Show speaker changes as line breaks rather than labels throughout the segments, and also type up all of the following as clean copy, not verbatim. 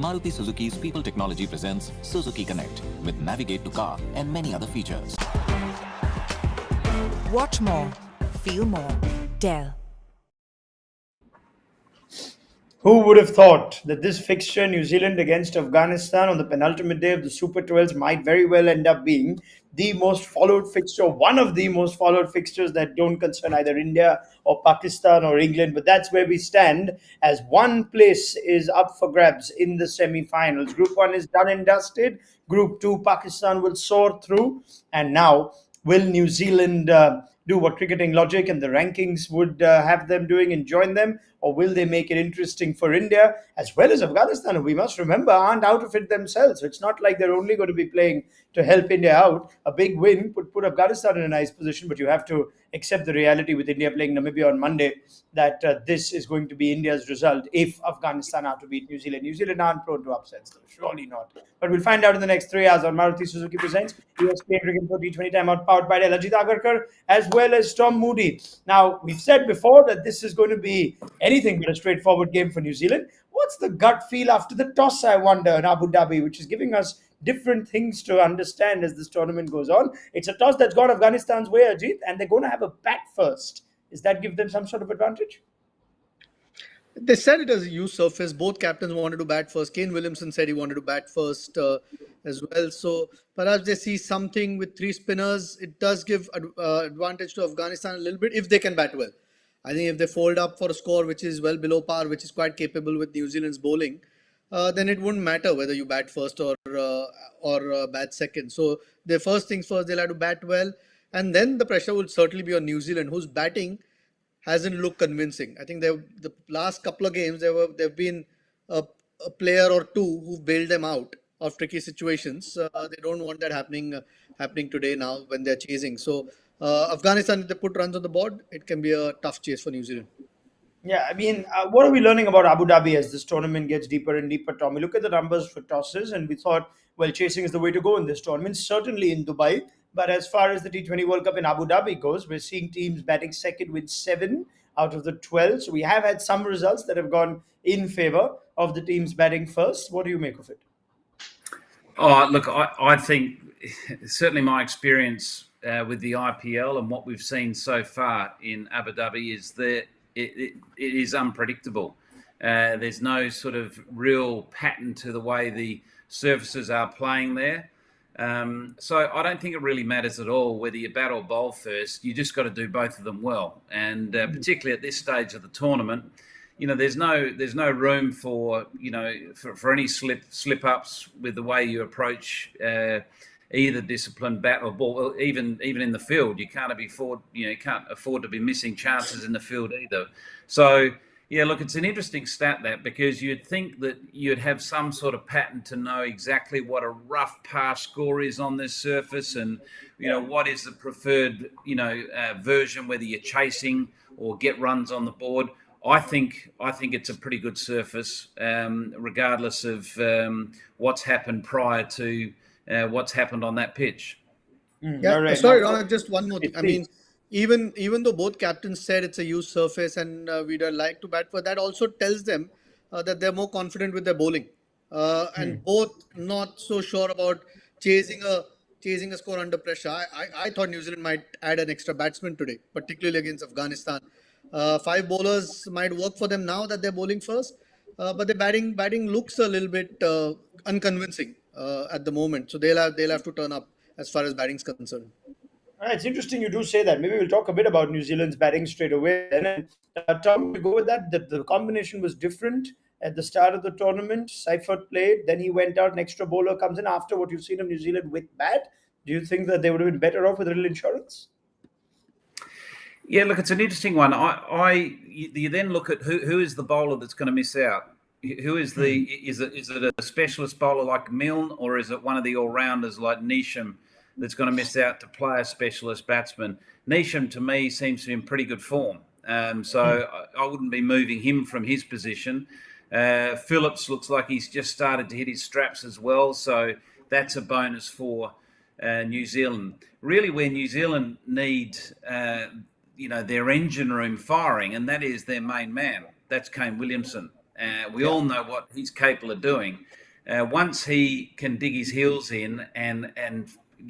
Maruti Suzuki's People Technology presents Suzuki Connect with Navigate to Car and many other features.
Watch more, feel more. Dell.
Who would have thought that this fixture, New Zealand against Afghanistan on the penultimate day of the Super 12s, might very well end up being the most followed fixture, one of the most followed fixtures that don't concern either India or Pakistan or England. But that's where we stand, as one place is up for grabs in the semi-finals. Group 1 is done and dusted. Group 2, Pakistan will soar through. And now, will New Zealand do what cricketing logic and the rankings would have them doing and join them? Or will they make it interesting for India as well as Afghanistan, who we must remember aren't out of it themselves? So it's not like they're only going to be playing to help India out. A big win would put Afghanistan in a nice position, but you have to accept the reality with India playing Namibia on Monday that this is going to be India's result if Afghanistan are to beat New Zealand. New Zealand aren't prone to upsets, though. Surely not. But we'll find out in the next 3 hours on Maruti Suzuki Presents ESPN Cricket for T20 Timeout, powered by Ajit Agarkar as well as Tom Moody. Now, we've said before that this is going to be anything but a straightforward game for New Zealand. What's the gut feel after the toss, I wonder, in Abu Dhabi, which is giving us different things to understand as this tournament goes on? It's a toss that's gone Afghanistan's way, Ajit, and they're going to have a bat first. Does that give them some sort of advantage?
They said it as a used surface. Both captains wanted to bat first. Kane Williamson said he wanted to bat first as well. So perhaps they see something with three spinners. It does give advantage to Afghanistan a little bit if they can bat well. I think if they fold up for a score which is well below par, which is quite capable with New Zealand's bowling, then it wouldn't matter whether you bat first or bat second. So the first things first, they'll have to bat well, and then the pressure will certainly be on New Zealand, whose batting hasn't looked convincing. I think the last couple of games there've been a player or two who've bailed them out of tricky situations. They don't want that happening today now when they're chasing. So Afghanistan, if they put runs on the board, it can be a tough chase for New Zealand.
Yeah, I mean, what are we learning about Abu Dhabi as this tournament gets deeper and deeper, Tom? We look at the numbers for tosses and we thought, well, chasing is the way to go in this tournament, certainly in Dubai. But as far as the T20 World Cup in Abu Dhabi goes, we're seeing teams batting second with 7 out of the 12. So we have had some results that have gone in favor of the teams batting first. What do you make of it?
Oh, look, I think certainly my experience with the IPL and what we've seen so far in Abu Dhabi is that it is unpredictable. There's no sort of real pattern to the way the surfaces are playing there. So I don't think it really matters at all whether you bat or bowl first. You just got to do both of them well. And particularly at this stage of the tournament, there's no room for for any slip ups with the way you approach either discipline, bat or ball. Even in the field, you can't afford to be missing chances in the field either. So yeah, look, it's an interesting stat that, because you'd think that you'd have some sort of pattern to know exactly what a rough par score is on this surface, and what is the preferred version, whether you're chasing or get runs on the board. I think it's a pretty good surface, regardless of what's happened prior to what's happened on that pitch.
Yeah,
Right.
sorry, Ron, just one more thing. I mean, even though both captains said it's a used surface and we'd like to bat for, that also tells them that they're more confident with their bowling, and both not so sure about chasing a score under pressure. I thought New Zealand might add an extra batsman today, particularly against Afghanistan. 5 bowlers might work for them now that they're bowling first, but the batting looks a little bit unconvincing at the moment. So they'll have to turn up as far as batting's concerned.
It's interesting you do say that. Maybe we'll talk a bit about New Zealand's batting straight away. And Tom, to go with that, the combination was different at the start of the tournament. Seifert played, then he went out, an extra bowler comes in after what you've seen of New Zealand with bat. Do you think that they would have been better off with a little insurance?
Yeah, look, it's an interesting one. You then look at who is the bowler that's going to miss out. Who is is it a specialist bowler like Milne, or is it one of the all-rounders like Neesham that's going to miss out to play a specialist batsman? Neesham, to me, seems to be in pretty good form. So I wouldn't be moving him from his position. Phillips looks like he's just started to hit his straps as well. So that's a bonus for New Zealand. Really, where New Zealand need their engine room firing, and that is their main man. That's Kane Williamson. We all know what he's capable of doing. Once he can dig his heels in and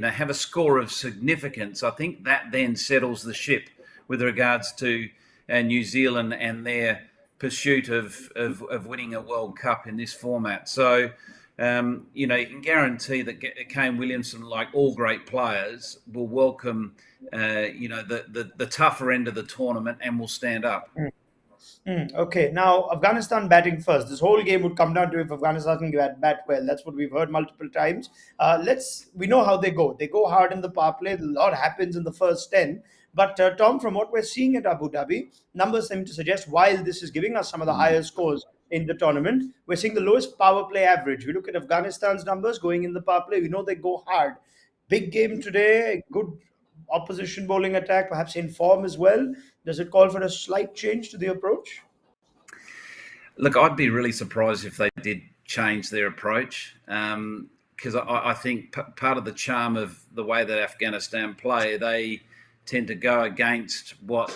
have a score of significance, I think that then settles the ship with regards to New Zealand and their pursuit of winning a World Cup in this format. So, you can guarantee that Kane Williamson, like all great players, will welcome, the tougher end of the tournament and will stand up.
Okay, now Afghanistan batting first. This whole game would come down to if Afghanistan can bat well. That's what we've heard multiple times. We know how they go. They go hard in the power play. A lot happens in the first 10. But Tom, from what we're seeing at Abu Dhabi, numbers seem to suggest while this is giving us some of the higher scores in the tournament, we're seeing the lowest power play average. We look at Afghanistan's numbers going in the power play. We know they go hard. Big game today. Good opposition bowling attack, perhaps in form as well. Does it call for a slight change to the approach?
Look, I'd be really surprised if they did change their approach, because I think part of the charm of the way that Afghanistan play, they tend to go against what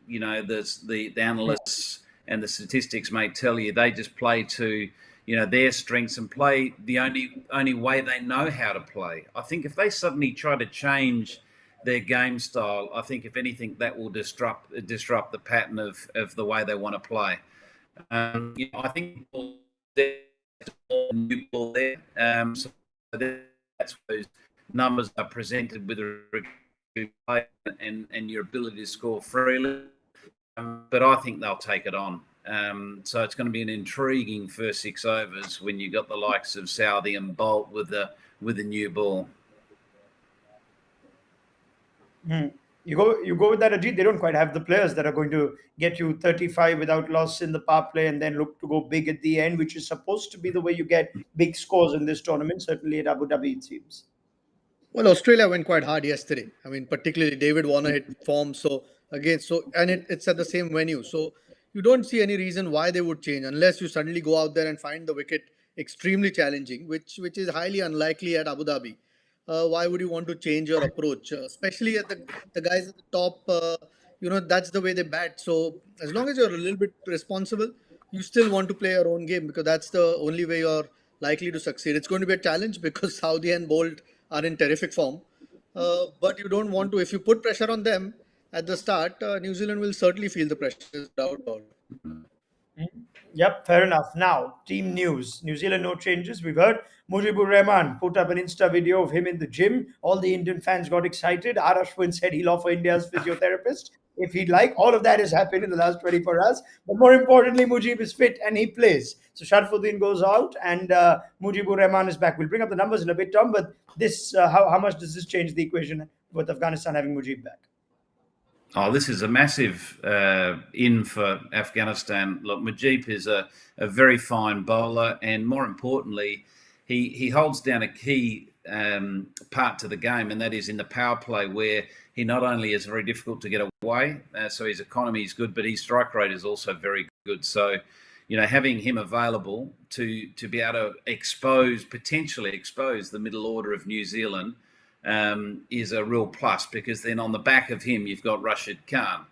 the analysts and the statistics may tell you. They just play to their strengths and play the only way they know how to play. I think if they suddenly try to change their game style, I think if anything that will disrupt the pattern of the way they want to play. I think new ball there. So that's those numbers are presented with regard to play and your ability to score freely. But I think they'll take it on. So it's going to be an intriguing first 6 overs when you got the likes of Southey and Bolt with the new ball.
You go with that, Ajit. They don't quite have the players that are going to get you 35 without loss in the power play and then look to go big at the end, which is supposed to be the way you get big scores in this tournament. Certainly at Abu Dhabi, it seems.
Well, Australia went quite hard yesterday. I mean, particularly David Warner hit form. It's at the same venue. So you don't see any reason why they would change unless you suddenly go out there and find the wicket extremely challenging, which is highly unlikely at Abu Dhabi. Why would you want to change your approach, especially at the guys at the top? That's the way they bat. So as long as you're a little bit responsible, you still want to play your own game because that's the only way you're likely to succeed. It's going to be a challenge because Saudi and Bolt are in terrific form, but you don't want to. If you put pressure on them at the start, New Zealand will certainly feel the pressure. Without doubt.
Yep, fair enough. Now, team news. New Zealand, no changes. We've heard Mujeeb Rahman put up an Insta video of him in the gym. All the Indian fans got excited. Ashwin said he'll offer India's physiotherapist if he'd like. All of that has happened in the last 24 hours. But more importantly, Mujeeb is fit and he plays. So Sharfuddin goes out and Mujeeb Rahman is back. We'll bring up the numbers in a bit, Tom. But this, how much does this change the equation with Afghanistan having Mujeeb back?
Oh, this is a massive in for Afghanistan. Look, Mujeeb is a very fine bowler, and more importantly, he holds down a key part to the game, and that is in the power play, where he not only is very difficult to get away, so his economy is good, but his strike rate is also very good. So, having him available to be able to potentially expose the middle order of New Zealand is a real plus, because then on the back of him you've got Rashid Khan.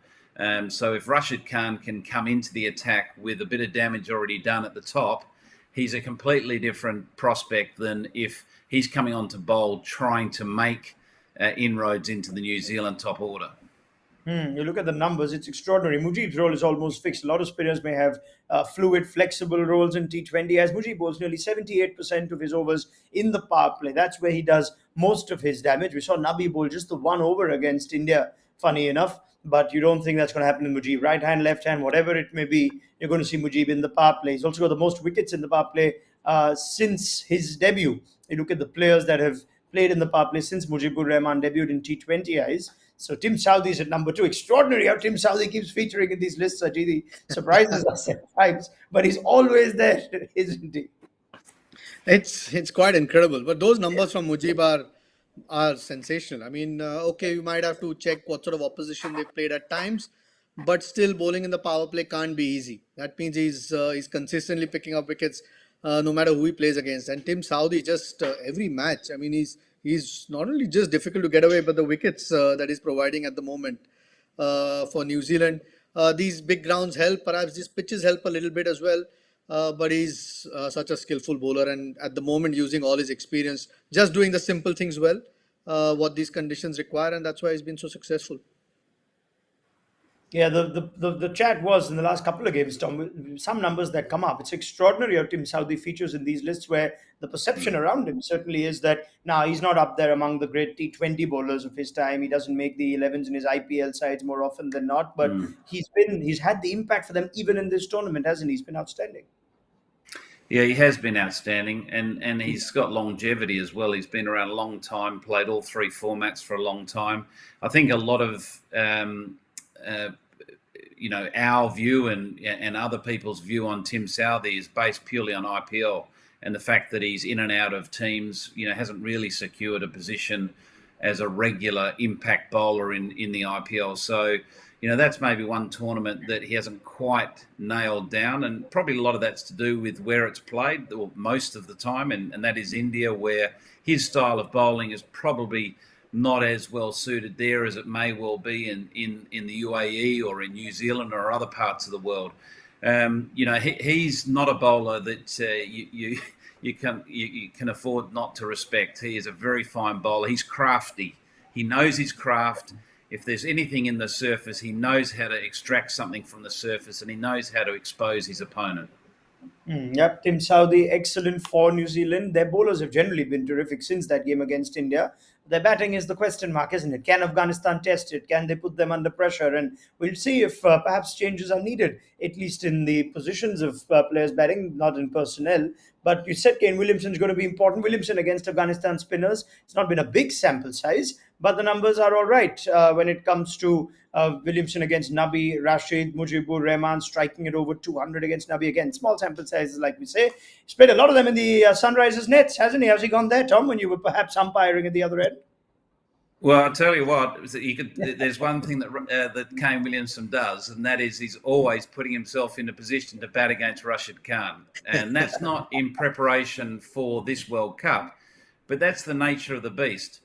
So if Rashid Khan can come into the attack with a bit of damage already done at the top, he's a completely different prospect than if he's coming on to bowl trying to make inroads into the New Zealand top order.
You look at the numbers, it's extraordinary. Mujeeb's role is almost fixed. A lot of spinners may have fluid, flexible roles in T20, as Mujeeb bowls nearly 78% of his overs in the power play. That's where he does most of his damage. We saw Nabi bowl just the one over against India, funny enough, but you don't think that's going to happen in Mujeeb. Right hand, left hand, whatever it may be, you're going to see Mujeeb in the power play. He's also got the most wickets in the power play since his debut. You look at the players that have played in the power play since Mujeebur Rahman debuted in T20 eyes. So Tim Southee is at number 2. Extraordinary how Tim Southee keeps featuring in these lists. Ajit, he surprises us at times, but he's always there, isn't he?
It's quite incredible. But those numbers from Mujeeb are sensational. I mean, okay, you might have to check what sort of opposition they played at times, but still bowling in the power play can't be easy. That means he's consistently picking up wickets no matter who he plays against. And Tim Southee just every match. I mean, he's not only just difficult to get away, but the wickets that he's providing at the moment for New Zealand. These big grounds help. Perhaps these pitches help a little bit as well. but he's such a skillful bowler, and at the moment using all his experience, just doing the simple things well, what these conditions require, and that's why he's been so successful.
Yeah, the chat was in the last couple of games, Tom, with some numbers that come up. It's extraordinary how Tim Southee features in these lists where the perception around him certainly is that now he's not up there among the great T20 bowlers of his time. He doesn't make the 11s in his IPL sides more often than not, but he's had the impact for them even in this tournament, hasn't he? He's been outstanding.
Yeah, he has been outstanding, and he's got longevity as well. He's been around a long time, played all three formats for a long time. I think a lot of our view and other people's view on Tim Southee is based purely on IPL and the fact that he's in and out of teams. Hasn't really secured a position as a regular impact bowler in the IPL. So, that's maybe one tournament that he hasn't quite nailed down, and probably a lot of that's to do with where it's played, or most of the time, and that is India, where his style of bowling is probably not as well suited there as it may well be in the UAE or in New Zealand or other parts of the world. He's not a bowler that you can afford not to respect. He is a very fine bowler. He's crafty. He knows his craft. If there's anything in the surface, he knows how to extract something from the surface, and he knows how to expose his opponent.
Yep, Tim Southee, excellent for New Zealand. Their bowlers have generally been terrific since that game against India. Their batting is the question mark, isn't it? Can Afghanistan test it? Can they put them under pressure? And we'll see if perhaps changes are needed, at least in the positions of players batting, not in personnel. But you said Kane Williamson is going to be important. Williamson against Afghanistan spinners. It's not been a big sample size, but the numbers are all right when it comes to Williamson against Nabi, Rashid, Mujeeb, Rahman striking it over 200 against Nabi. Again, small sample sizes, like we say. He's played a lot of them in the Sunrisers nets, hasn't he? Has he gone there, Tom, when you were perhaps umpiring at the other end?
Well, I'll tell you what. There's one thing that Kane Williamson does, and that is he's always putting himself in a position to bat against Rashid Khan, and that's not in preparation for this World Cup, but that's the nature of the beast.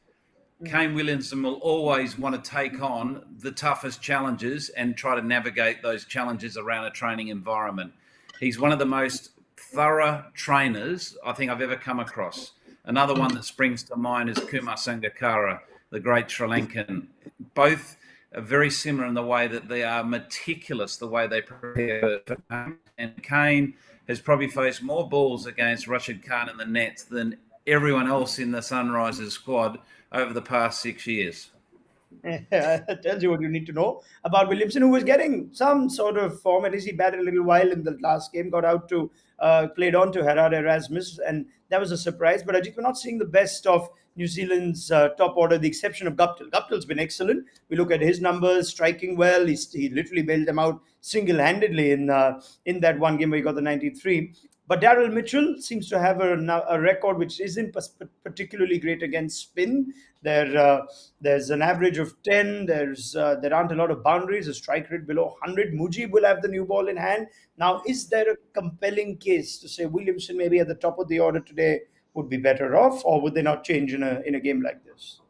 Kane Williamson will always want to take on the toughest challenges and try to navigate those challenges around a training environment. He's one of the most thorough trainers I think I've ever come across. Another one that springs to mind is Kumar Sangakkara, the great Sri Lankan. Both are very similar in the way that they are meticulous, the way they prepare for Kane. And Kane has probably faced more balls against Rashid Khan in the nets than everyone else in the Sunrisers squad over the past 6 years.
That tells you what you need to know about Williamson, who was getting some sort of form. At least he batted a little while in the last game, got out to played on to Herrera Erasmus, and that was a surprise. But Ajit, we're not seeing the best of New Zealand's top order, the exception of Guptill. Guptill's been excellent. We look at his numbers, striking well. He literally bailed them out single-handedly in that one game where he got the 93. But Daryl Mitchell seems to have a record which isn't particularly great against spin. There's an average of 10. There aren't a lot of boundaries. A strike rate below 100. Mujeeb will have the new ball in hand. Now, is there a compelling case to say Williamson maybe at the top of the order today would be better off, or would they not change in a game like this?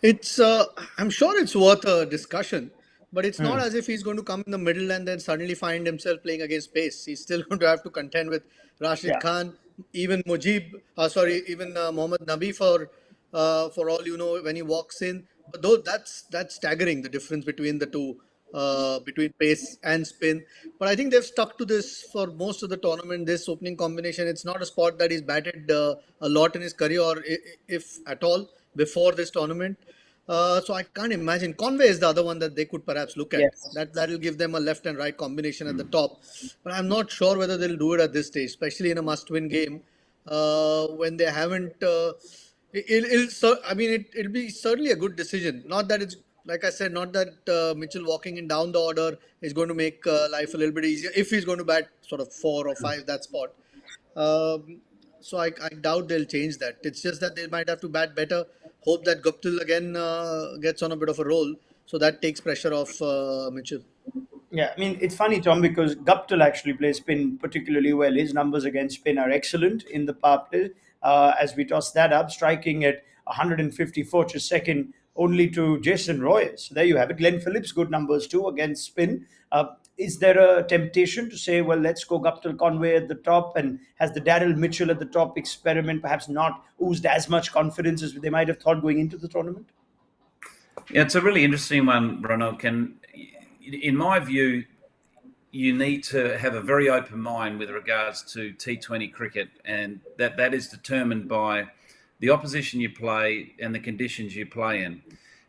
It's I'm sure it's worth a discussion, but it's not as if he's going to come in the middle and then suddenly find himself playing against pace. He's still going to have to contend with Rashid Khan, even even Mohammad Nabi for all you know when he walks in. But though that's staggering, the difference between the two, between pace and spin. But I think they've stuck to this for most of the tournament. This opening combination, it's not a spot that he's batted a lot in his career, or if at all, before this tournament. So I can't imagine. Conway is the other one that they could perhaps look at.
Yes.
That will give them a left and right combination at the top. But I'm not sure whether they'll do it at this stage, especially in a must-win game when they haven't. It'll be certainly a good decision. Not that it's, like I said, not that Mitchell walking in down the order is going to make life a little bit easier if he's going to bat sort of 4 or 5 that spot. So I doubt they'll change that. It's just that they might have to bat better. Hope that Guptill again gets on a bit of a roll, so that takes pressure off Mitchell.
Yeah, I mean, it's funny, Tom, because Guptill actually plays spin particularly well. His numbers against spin are excellent in the power play. As we toss that up, striking at 154 to second only to Jason Roy. So there you have it. Glenn Phillips, good numbers too against spin. is there a temptation to say, well, let's go Guptill Conway at the top, and has the Daryl Mitchell at the top experiment perhaps not oozed as much confidence as they might have thought going into the tournament?
Yeah, it's a really interesting one, Ronald. In my view, you need to have a very open mind with regards to T20 cricket, and that is determined by the opposition you play and the conditions you play in.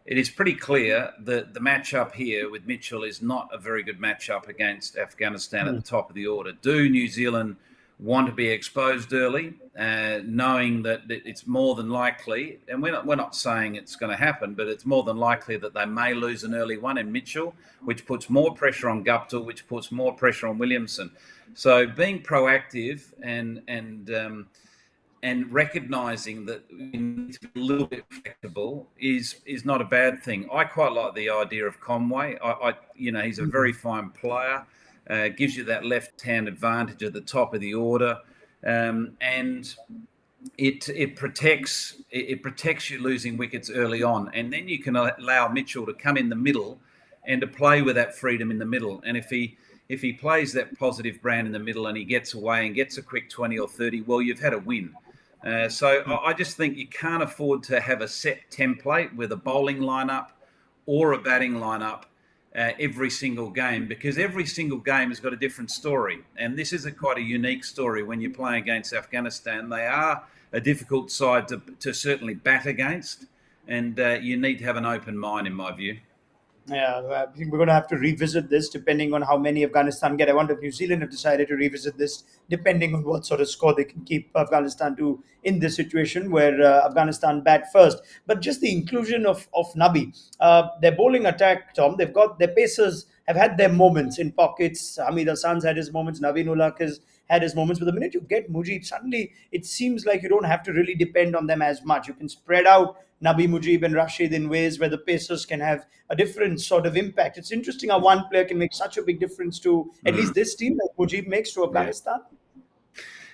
It is pretty clear that the matchup here with Mitchell is not a very good matchup against Afghanistan at the top of the order. Do New Zealand want to be exposed early, knowing that it's more than likely, and we're not saying it's going to happen, but it's more than likely that they may lose an early one in Mitchell, which puts more pressure on Guptill, which puts more pressure on Williamson. So being proactive and recognising that we need to be a little bit flexible is not a bad thing. I quite like the idea of Conway. He's a very fine player. Gives you that left-hand advantage at the top of the order, and it protects you losing wickets early on, and then you can allow Mitchell to come in the middle and to play with that freedom in the middle. And if he plays that positive brand in the middle and he gets away and gets a quick 20 or 30, well, you've had a win. So I just think you can't afford to have a set template with a bowling lineup or a batting lineup every single game, because every single game has got a different story. And this is quite a unique story when you're playing against Afghanistan. They are a difficult side to certainly bat against, and you need to have an open mind, in my view.
Yeah, I think we're going to have to revisit this depending on how many Afghanistan get. I wonder if New Zealand have decided to revisit this depending on what sort of score they can keep Afghanistan to in this situation where Afghanistan bat first. But just the inclusion of Nabi, their bowling attack, Tom, they've got their pacers have had their moments in pockets. Hamid Hassan's had his moments. Naveen Ulaq has had his moments. But the minute you get Mujeeb, suddenly it seems like you don't have to really depend on them as much. You can spread out Nabi, Mujeeb and Rashid in ways where the pacers can have a different sort of impact. It's interesting how one player can make such a big difference to at least this team that Mujeeb makes to Afghanistan.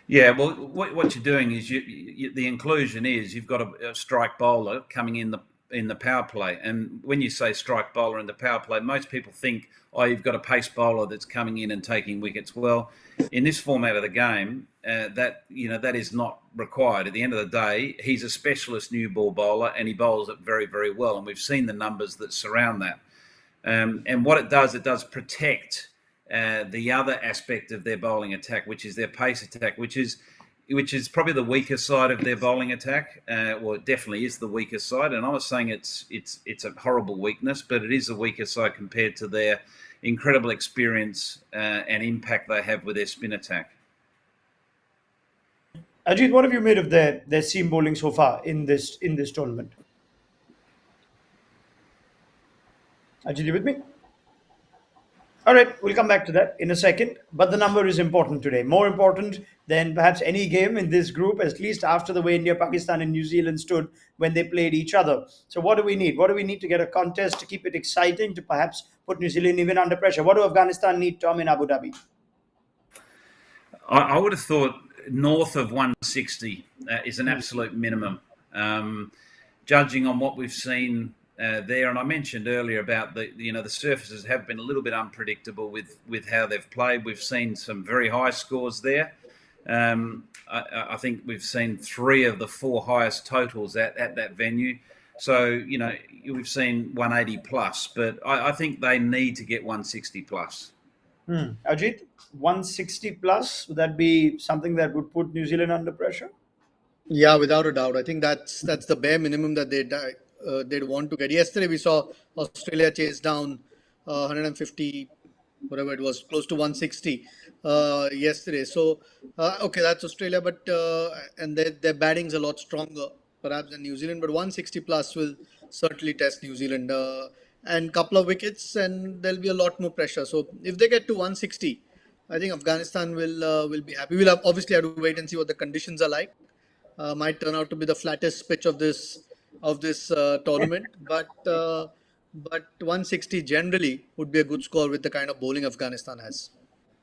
Yeah, well, what you're doing is the inclusion is you've got a strike bowler coming in the power play, and when you say strike bowler in the power play, most people think, oh, you've got a pace bowler that's coming in and taking wickets. Well, in this format of the game, that is not required. At the end of the day, he's a specialist new ball bowler, and he bowls it very, very well, and we've seen the numbers that surround that. And what it does protect the other aspect of their bowling attack, which is their pace attack, which is probably the weaker side of their bowling attack. Well, it definitely is the weaker side, and I was saying it's a horrible weakness, but it is the weaker side compared to their incredible experience and impact they have with their spin attack.
Ajit, what have you made of their seam bowling so far in this tournament? Ajit, you with me? All right, we'll come back to that in a second. But the number is important today. More important than perhaps any game in this group, at least after the way India, Pakistan, and New Zealand stood when they played each other. So what do we need? What do we need to get a contest to keep it exciting, to perhaps put New Zealand even under pressure? What do Afghanistan need, Tom, in Abu Dhabi?
I would have thought north of 160 is an absolute minimum. Judging on what we've seen there, and I mentioned earlier about the surfaces have been a little bit unpredictable with how they've played. We've seen some very high scores there. I think we've seen 3 of the 4 highest totals at that venue. So we've seen 180 plus, but I think they need to get 160 plus.
Ajit, 160 plus, would that be something that would put New Zealand under pressure?
Yeah, without a doubt. I think that's the bare minimum that they'd want to get. Yesterday we saw Australia chase down 150, whatever it was, close to 160 yesterday. So okay, that's Australia, but and their batting's a lot stronger perhaps than New Zealand. But 160 plus will certainly test New Zealand, and couple of wickets, and there'll be a lot more pressure. So if they get to 160, I think Afghanistan will be happy. We'll obviously have to wait and see what the conditions are like. Might turn out to be the flattest pitch of this tournament, but 160 generally would be a good score with the kind of bowling Afghanistan has.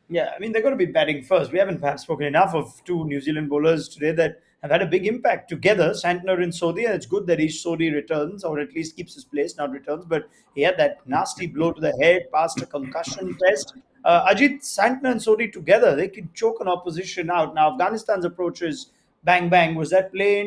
Yeah, I mean, they're going to be batting first. We haven't perhaps spoken enough of 2 New Zealand bowlers today that have had a big impact together. Santner and Sodhi, and it's good that each Sodhi returns, or at least keeps his place, not returns. But he had that nasty blow to the head, passed a concussion test. Ajit, Santner, and Sodhi together, they can choke an opposition out. Now, Afghanistan's approach is bang bang. Was that play